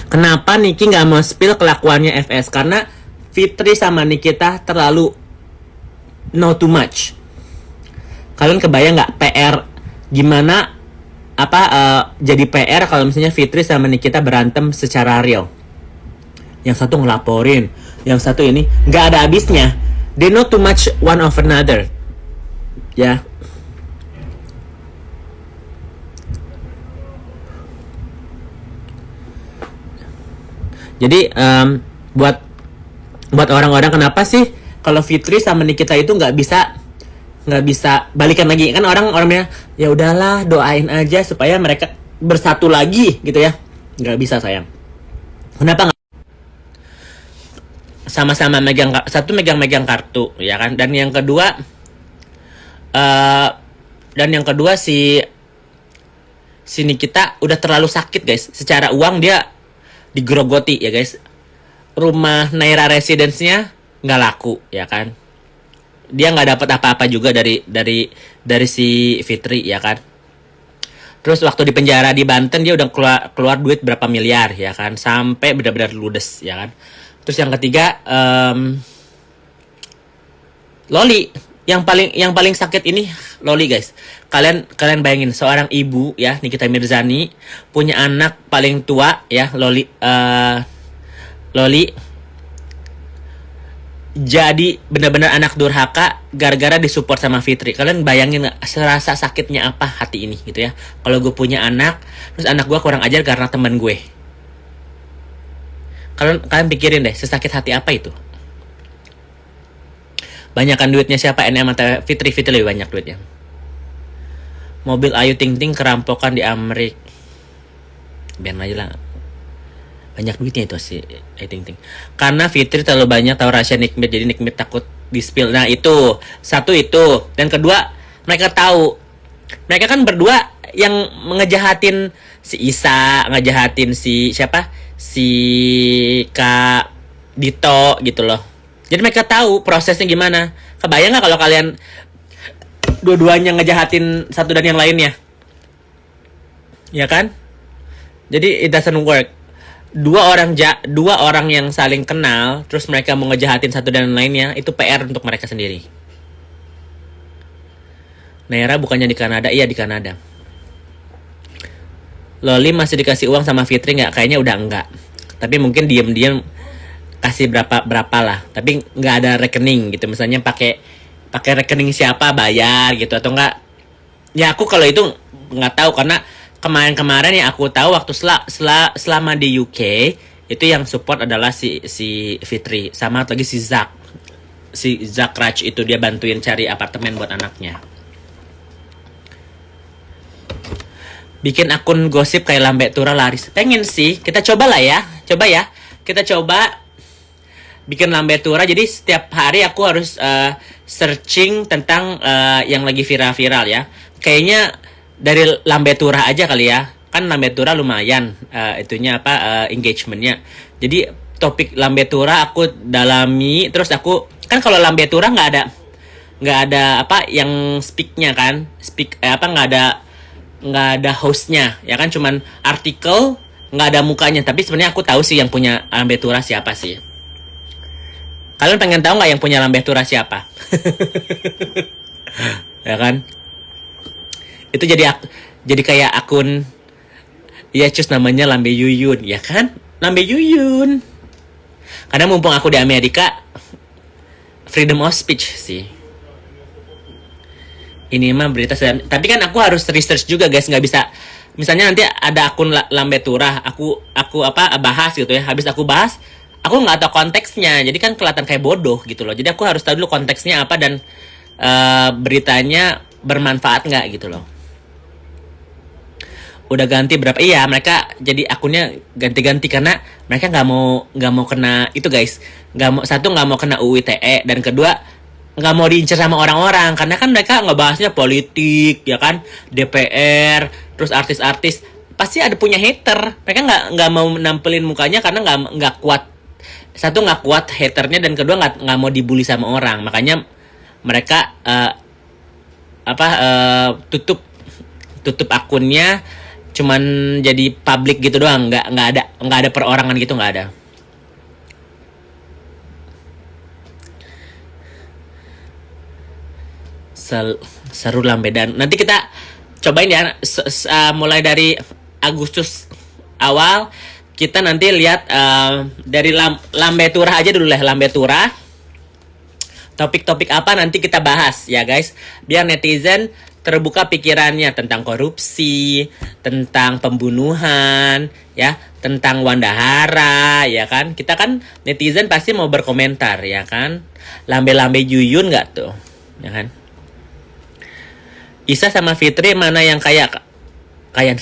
Kenapa Niki nggak mau spill kelakuannya FS? Karena Fitri sama Nikita terlalu know too much. Kalian kebayang nggak PR gimana jadi PR kalau misalnya Fitri sama Nikita berantem secara real? Yang satu ngelaporin, yang satu ini nggak ada habisnya. They know too much one of another. Ya. Jadi buat orang-orang, kenapa sih kalau Fitri sama Nikita itu nggak bisa balikan lagi? Kan orang bilang ya udahlah, doain aja supaya mereka bersatu lagi gitu ya. Nggak bisa, sayang. Kenapa nggak? Sama-sama megang kartu ya kan, dan yang kedua si Nikita udah terlalu sakit, guys. Secara uang dia digerogoti ya, guys. Rumah Naira Residence-nya nggak laku ya kan. Dia nggak dapat apa-apa juga dari si Fitri ya kan. Terus waktu di penjara di Banten dia udah keluar duit berapa miliar ya kan, sampai benar-benar ludes ya kan. Terus yang ketiga, Loli. Yang paling sakit ini Loli, guys. Kalian bayangin, seorang ibu ya, Nikita Mirzani, punya anak paling tua ya, Loli jadi benar-benar anak durhaka gara-gara disupport sama Fitri. Kalian bayangin nggak serasa sakitnya apa hati ini gitu ya? Kalau gue punya anak, terus anak gue kurang ajar karena teman gue. Kalian pikirin deh, sesakit hati apa itu? Banyakan duitnya siapa? NM atau Fitri? Fitri lebih banyak duitnya. Mobil Ayu Ting Ting kerampokan di Amrik. Biar aja lah. Banyak duitnya itu si Ayu Ting Ting. Karena Fitri terlalu banyak tahu rahasia Nikmit, jadi Nikmit takut di-spill. Nah itu, satu itu. Dan kedua, mereka tahu. Mereka kan berdua yang ngejahatin si Isa, ngejahatin si siapa? Si Kak Dito gitu loh. Jadi mereka tahu prosesnya gimana. Kebayang nggak kalau kalian dua-duanya ngejahatin satu dan yang lainnya? Ya kan? Jadi it doesn't work. Dua orang yang saling kenal, terus mereka mau ngejahatin satu dan yang lainnya, itu PR untuk mereka sendiri. Naira bukannya di Kanada? Iya, di Kanada. Loli masih dikasih uang sama Fitri nggak? Kayaknya udah enggak. Tapi mungkin diem-diem kasih berapa lah, tapi nggak ada rekening gitu. Misalnya pakai rekening siapa bayar gitu atau enggak? Ya aku kalau itu nggak tahu, karena kemarin yang aku tahu waktu selama di UK itu yang support adalah si Fitri sama lagi si Zak Raj, itu dia bantuin cari apartemen buat anaknya. Bikin akun gosip kayak Lambe Tura laris. Pengen sih, kita coba lah ya. Kita coba bikin Lambe Tura. Jadi setiap hari aku harus searching tentang yang lagi viral-viral ya. Kayaknya dari Lambe Tura aja kali ya. Kan Lambe Tura lumayan engagementnya. Jadi topik Lambe Tura aku dalami, terus aku kan kalau Lambe Tura nggak ada yang speaknya kan, nggak ada hostnya ya kan, cuman artikel, nggak ada mukanya. Tapi sebenarnya aku tahu sih yang punya Lambe Tura siapa sih. Kalian pengen tahu nggak yang punya Lambe Tura siapa? Ya kan? Itu jadi kayak akun ya, cus namanya Lambe Yuyun ya kan? Lambe Yuyun. Karena mumpung aku di Amerika, freedom of speech sih. Ini mah berita sedang. Tapi kan aku harus research juga, guys. Nggak bisa. Misalnya nanti ada akun Lambe Tura, aku bahas gitu ya. Habis aku bahas, aku nggak tahu konteksnya. Jadi kan kelihatan kayak bodoh gitu loh. Jadi aku harus tahu dulu konteksnya apa dan beritanya bermanfaat nggak gitu loh. Udah ganti berapa? Iya, mereka jadi akunnya ganti-ganti karena mereka nggak mau kena itu, guys. Nggak mau kena UU ITE, dan kedua nggak mau diincar sama orang-orang karena kan mereka ngebahasnya politik ya kan, DPR, terus artis-artis pasti ada punya hater. Mereka nggak mau nampilin mukanya karena nggak kuat. Satu, nggak kuat haternya, dan kedua nggak mau dibully sama orang. Makanya mereka tutup akunnya cuman jadi publik gitu doang, nggak ada perorangan gitu, nggak ada. Seru Lambe, dan nanti kita cobain ya, mulai dari Agustus awal kita nanti lihat dari Lambe Turah aja dulu lah, Lambe Turah. Topik-topik apa nanti kita bahas ya guys, biar netizen terbuka pikirannya tentang korupsi, tentang pembunuhan, ya, tentang Wandahara, ya kan? Kita kan netizen pasti mau berkomentar, ya kan? Lambe-lambe Yuyun nggak tuh, ya kan? Isa sama Fitri mana yang kayak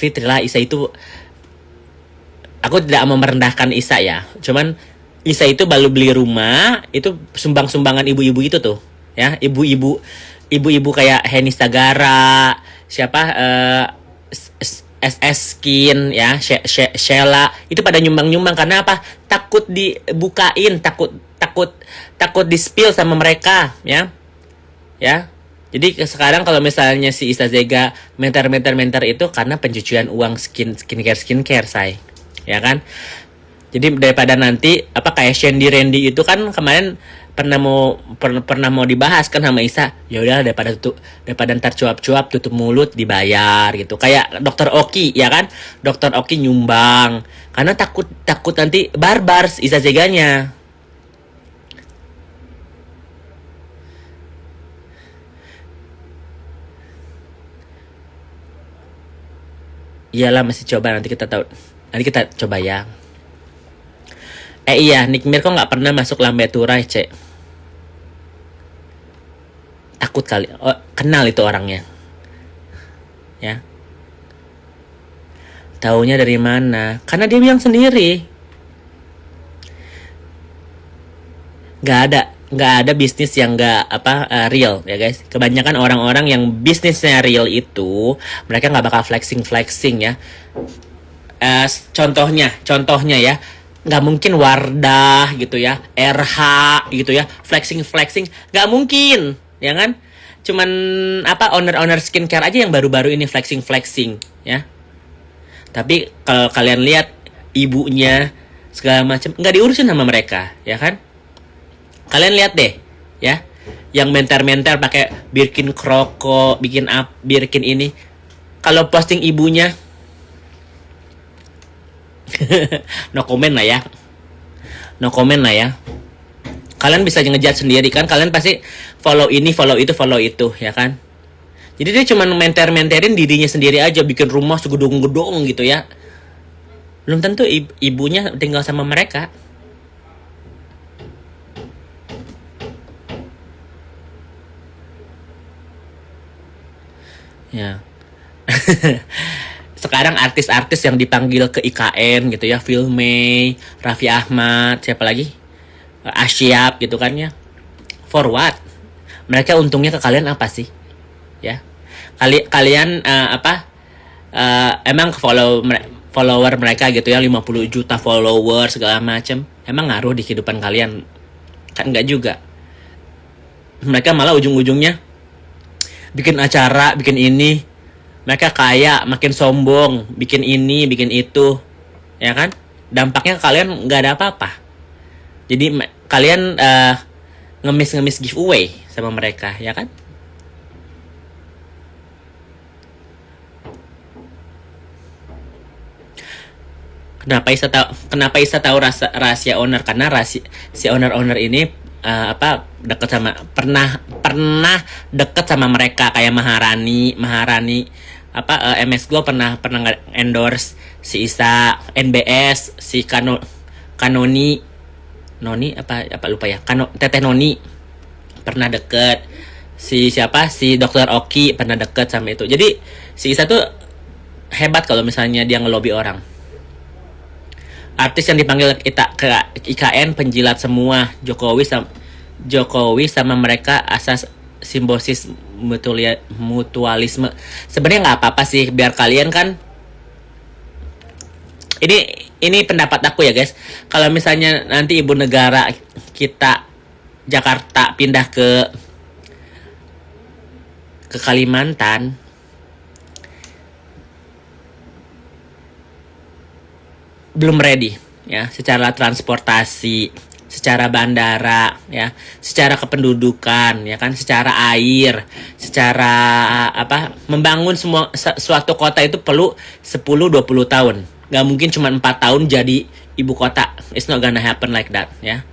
Fitri lah. Isa itu, aku tidak mau merendahkan Isa ya, cuman Isa itu baru beli rumah, itu sumbang-sumbangan ibu-ibu itu tuh, ya, ibu-ibu kayak Heni Sagara, siapa, SS Skin, ya, Sheila, itu pada nyumbang-nyumbang karena apa? Takut dibukain, takut di-spill sama mereka, ya. Jadi sekarang kalau misalnya si Isa Zega mentor itu karena pencucian uang skincare, say, ya kan? Jadi daripada nanti apa kayak Shandy Randy itu kan kemarin pernah mau dibahas kan sama Isa. Ya udah, daripada ntar cuap-cuap tutup mulut dibayar gitu. Kayak Dokter Oki, ya kan? Dokter Oki nyumbang karena takut nanti barbar Isa Zeganya. Iyalah, masih coba, nanti kita coba ya. Iya, Nikmir kok nggak pernah masuk Lambe Turah, Cek? Takut kali. Oh, kenal itu orangnya. Ya. Taunya dari mana? Karena dia bilang sendiri. Nggak ada bisnis yang real, ya guys. Kebanyakan orang-orang yang bisnisnya real itu mereka nggak bakal flexing ya. Contohnya ya, nggak mungkin Wardah gitu ya, RH gitu ya, flexing nggak mungkin, ya kan? Cuman owner skincare aja yang baru-baru ini flexing ya. Tapi kalau kalian lihat ibunya segala macam nggak diurusin sama mereka, ya kan? Kalian lihat deh, ya, yang mentor pakai Birkin Kroko, Birkin ini, kalau posting ibunya no comment lah ya. Kalian bisa ngejudge sendiri kan, kalian pasti follow ini, follow itu, ya kan? Jadi dia cuma menterin dirinya sendiri aja, bikin rumah segedung-gedung gitu ya. Belum tentu ibunya tinggal sama mereka. Ya. Sekarang artis-artis yang dipanggil ke IKN gitu ya, Filmay, Raffi Ahmad, siapa lagi? Asyap gitu kan ya. For what? Mereka untungnya ke kalian apa sih? Ya. Kalian emang follower mereka gitu ya, 50 juta follower segala macam. Emang ngaruh di kehidupan kalian? Kan enggak juga. Mereka malah ujung-ujungnya bikin acara, bikin ini, mereka kaya, makin sombong, bikin ini, bikin itu, ya kan? Dampaknya kalian nggak ada apa-apa. Jadi kalian ngemis giveaway sama mereka, ya kan? Kenapa Isa tahu rahasia owner? Karena si owner ini dekat sama pernah deket sama mereka, kayak Maharani MS Glow pernah endorse si Isa, NBS si Kanoni lupa ya, Teteh Noni pernah deket, si Dokter Oki pernah deket sama itu. Jadi si Isa tuh hebat kalau misalnya dia ngelobi orang. Artis yang dipanggil ke IKN penjilat semua, Jokowi sama mereka asas simbiosis mutualisme. Sebenarnya nggak apa-apa sih, biar kalian kan. Ini pendapat aku ya guys. Kalau misalnya nanti ibu negara kita Jakarta pindah ke Kalimantan, belum ready ya, secara transportasi, secara bandara ya, secara kependudukan ya kan, secara air, secara membangun suatu kota itu perlu 10-20 tahun. Gak mungkin cuma 4 tahun jadi ibu kota. It's not gonna happen like that ya.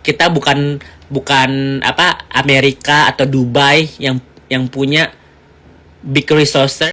Kita bukan Amerika atau Dubai yang punya big resources